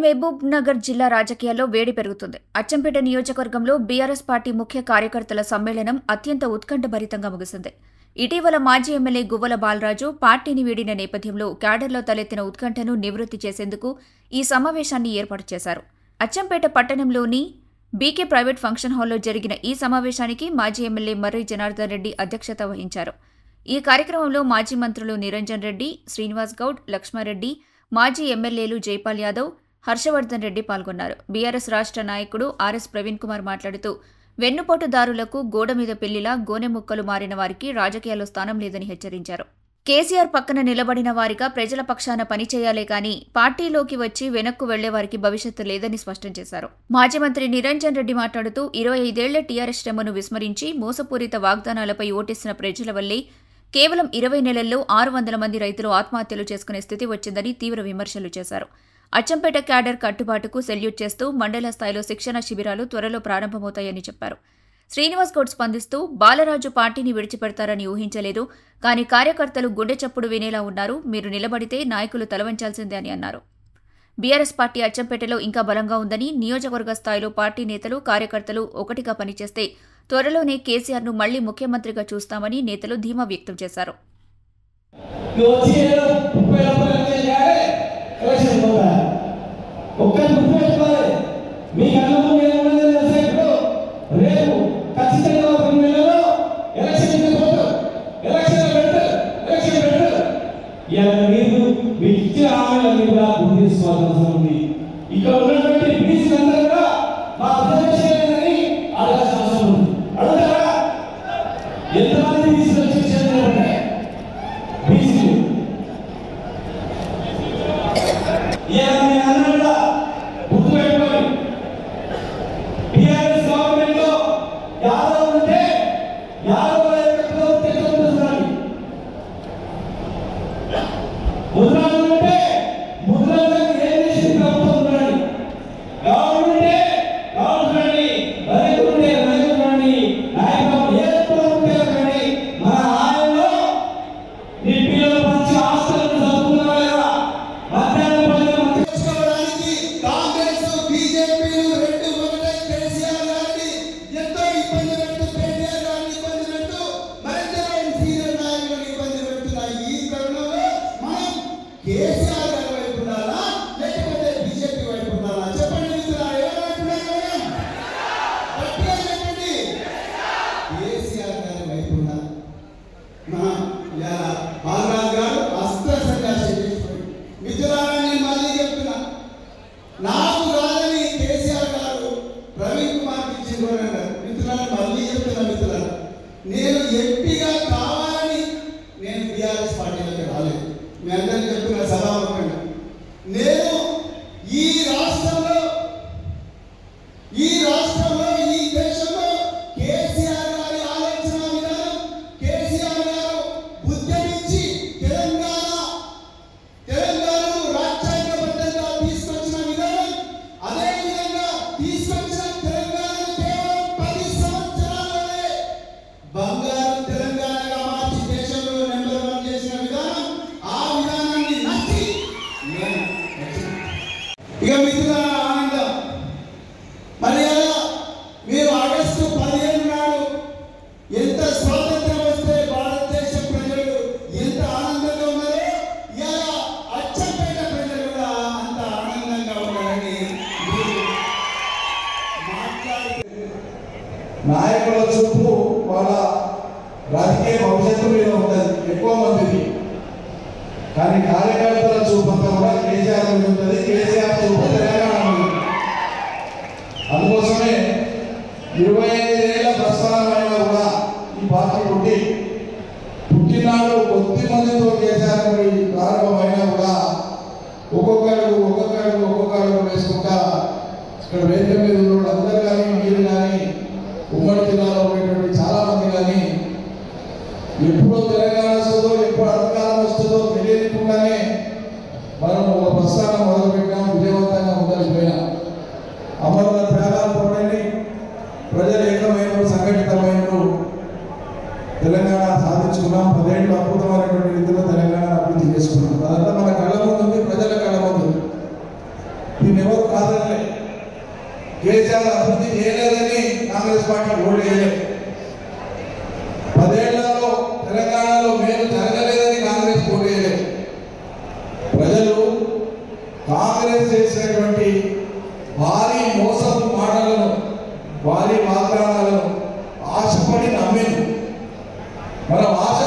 మహబూబ్ నగర్ జిల్లా రాజకీయాల్లో వేడి పెరుగుతుంది. అచ్చంపేట నియోజకవర్గంలో బీఆర్ఎస్ పార్టీ ముఖ్య కార్యకర్తల సమ్మేళనం అత్యంత ఉత్కంఠభరితంగా ముగిసింది. ఇటీవల మాజీ ఎమ్మెల్యే గువ్వల బాలరాజు పార్టీని వీడిన నేపథ్యంలో క్యాడర్లో తలెత్తిన ఉత్కంఠను నివృత్తి చేసేందుకు ఈ సమావేశాన్ని ఏర్పాటు చేశారు. అచ్చంపేట పట్టణంలోని బీకే ప్రైవేట్ ఫంక్షన్ హాల్లో జరిగిన ఈ సమావేశానికి మాజీ ఎమ్మెల్యే మర్రి జనార్దన్ రెడ్డి అధ్యక్షత వహించారు. ఈ కార్యక్రమంలో మాజీ మంత్రులు నిరంజన్ రెడ్డి, శ్రీనివాస్ గౌడ్, లక్ష్మారెడ్డి, మాజీ ఎమ్మెల్యేలు జైపాల్ యాదవ్, హర్షవర్ధన్ రెడ్డి పాల్గొన్నారు. బీఆర్ఎస్ రాష్ట్ర నాయకుడు ఆర్ఎస్ ప్రవీణ్ కుమార్ మాట్లాడుతూ వెన్నుపోటుదారులకు గోడ మీద పెళ్లిలా గోనె ముక్కలు మారిన వారికి రాజకీయాల్లో స్థానం లేదని హెచ్చరించారు. కేసీఆర్ పక్కన నిలబడిన వారిగా ప్రజల పక్షాన పనిచేయాలే కానీ పార్టీలోకి వచ్చి వెనక్కు వెళ్లేవారికి భవిష్యత్తు లేదని స్పష్టం చేశారు. మాజీ మంత్రి నిరంజన్ రెడ్డి మాట్లాడుతూ 25 ఏళ్ల టీఆర్ఎస్ శ్రమను విస్మరించి మోసపూరిత వాగ్దానాలపై ఓటేసిన ప్రజల వల్లే కేవలం 20 నెలల్లో 600 మంది రైతులు ఆత్మహత్యలు చేసుకునే స్థితి వచ్చిందని తీవ్ర విమర్శలు చేశారు. అచ్చంపేట క్యాడర్ కట్టుబాటుకు సెల్యూట్ చేస్తూ మండల స్థాయిలో శిక్షణ శిబిరాలు త్వరలో ప్రారంభమవుతాయని చెప్పారు. శ్రీనివాస్ గౌడ్ స్పందిస్తూ బాలరాజు పార్టీని విడిచిపెడతారని ఊహించలేదు, కానీ కార్యకర్తలు గుండె చప్పుడు వినేలా ఉన్నారు. మీరు నిలబడితే నాయకులు తలవంచాల్సిందే అని అన్నారు. బీఆర్ఎస్ పార్టీ అచ్చంపేటలో ఇంకా బలంగా ఉందని, నియోజకవర్గ స్థాయిలో పార్టీ నేతలు, కార్యకర్తలు ఒకటిగా పనిచేస్తే త్వరలోనే కేసీఆర్ను మళ్లీ ముఖ్యమంత్రిగా చూస్తామని నేతలు ధీమా వ్యక్తం చేశారు. ఇక్కడ ఉన్నటువంటి బీసీలందరూ కూడా మా అధ్యక్షులని ఆలోచన అడుగుతారా? ఎంతమంది బీసీలు వచ్చేసారంటే బీసీలు అందరూ కూడా గుర్తుపెట్టుకోండి. టీఆర్ఎస్ గవర్నమెంట్ లో యాదవ్ ఉంటే యాదవ్ తెలుసుకుంటున్నాడు, ముద్రాలు ఉంటే ముద్రాలు ఏం చేసింది ప్రభుత్వం ఉన్నాడు, గవర్నమెంటే గవర్నమెంట్ రైతులుంటే రైతులని నాయకులు ఏదో ఉంటే కానీ మన ఆయనలో నీ పిల్లలు మంచి ఆస్తులను చదువుకున్నారా లేదా? మధ్యాహ్నం పనులు చేసుకోవడానికి కాంగ్రెస్ బీజేపీలు రెండు ఒకటే. కేసీఆర్ గారిని ఎంతో ఇబ్బంది పెడుతూ, కేటీఆర్ గారిని ఇబ్బంది పెడుతూ, మరెందరో సీనియర్ నాయకులను ఇబ్బంది పెడుతున్న ఈ తరుణంలో మనం కేసీఆర్ గారి వైపు ఉండాలా లేకపోతే బీజేపీ వైపు ఉండాలా? చెప్పండి మిత్రులారా, ఎవరి వైపు ఉండాలి? గట్టిగా చెప్పండి. కేసీఆర్ గారి వైపు ఉండాలి. బాలరాజు గారు అస్త్ర సన్యాసి చేసిపోయి. మిత్రులారా, నేను మళ్ళీ చెప్తున్నా, నాకు రాదని కేసీఆర్ గారు ప్రవీణ్ కుమార్కి ఇచ్చింది అన్నారు. మిత్రులారా, మళ్ళీ చెప్తున్నా మిత్రులారా, నేను ఎంపీగా కావాలని నేను బీఆర్ఎస్ పార్టీలోకి రాలేదు. మీ అందరికీ చెప్తున్నా సభాముఖంగా, నేను ఈ రాష్ట్రంలో ఈ దేశంలో కేసీఆర్ గారి ఆలోచన విధానం, కేసీఆర్ గారు ఉద్యమించి తెలంగాణను రాజ్యాంగబద్ధంగా తీసుకొచ్చిన విధానం, అదే విధంగా తీసుకొచ్చిన తెలంగాణను కేవలం 10 సంవత్సరాల్లోనే బంగారు తెలంగాణగా మార్చి దేశంలో నెంబర్ 1 చేసిన విధానం, ఆ విధానాన్ని నచ్చి నేను ఇక మిత్రులారా ఆనందం. మరి అలా మీరు ఆగస్టు 15 నాడు ఎంత స్వాతంత్రం వస్తే భారతదేశ ప్రజలు ఎంత ఆనందంగా ఉన్నారో, ఇలా అచ్చంపేట ప్రజలు కూడా అంత ఆనందంగా ఉన్నారని మీరు మాట్లాడుతున్నారు. నాయకుల చూపు వాళ్ళ రాజకీయ భవిష్యత్తు మీద ఉంటుంది ఎక్కువ మందికి, కానీ కార్యకర్తల చూపు అంతా కూడా కేసీఆర్ మీద ఉంటుంది. కేసీఆర్ చూపు తెలంగాణ మీద. అందుకోసమే 25 ఏళ్ల ప్రస్థానమైనా కూడా ఈ పార్టీ పుట్టినాడు కొద్ది మందితో కేసీఆర్ ప్రారంభమైనా కూడా ఒక్కొక్కరు వేసుకుంటా ఇక్కడ వేదిక మీద ఉన్న అందరూ కానీ, మీరు కానీ, ఉమ్మడి జిల్లాలో ఉండేటువంటి చాలా మంది కానీ ఎప్పుడో తెలంగాణ వస్తుందో ఎప్పుడు అధికారం వస్తుందో తెలియకుండానే మనం ఒక ప్రస్థానం మొదలుపెట్టాం. విజయవంతంగా మొదలుపోయినాం. అమరుల త్యాగాలు పడండి, ప్రజలు ఏకమైన సంఘటితమైన తెలంగాణ సాధించుకున్నాం. 10 ఏళ్ళు అద్భుతమైనటువంటి రీతిలో తెలంగాణ అభివృద్ధి చేసుకున్నాం. అదంతా మన కళ్ళ ముందు ఉంది, ప్రజల కళ్ళ ముందు. దీన్ని ఎవరు కాంగ్రెస్ పార్టీ ఓటు వేయలేదు. 10 ఏళ్లలో తెలంగాణలో మేలు జరగలేదని కాంగ్రెస్ ఓటు వేయలేదు. ప్రజలు కాంగ్రెస్ చేసినటువంటి భారీ మోసపు మాటలను, భారీ వాగ్దానాలను ఆశపడి నమ్మింది. మనం ఆశ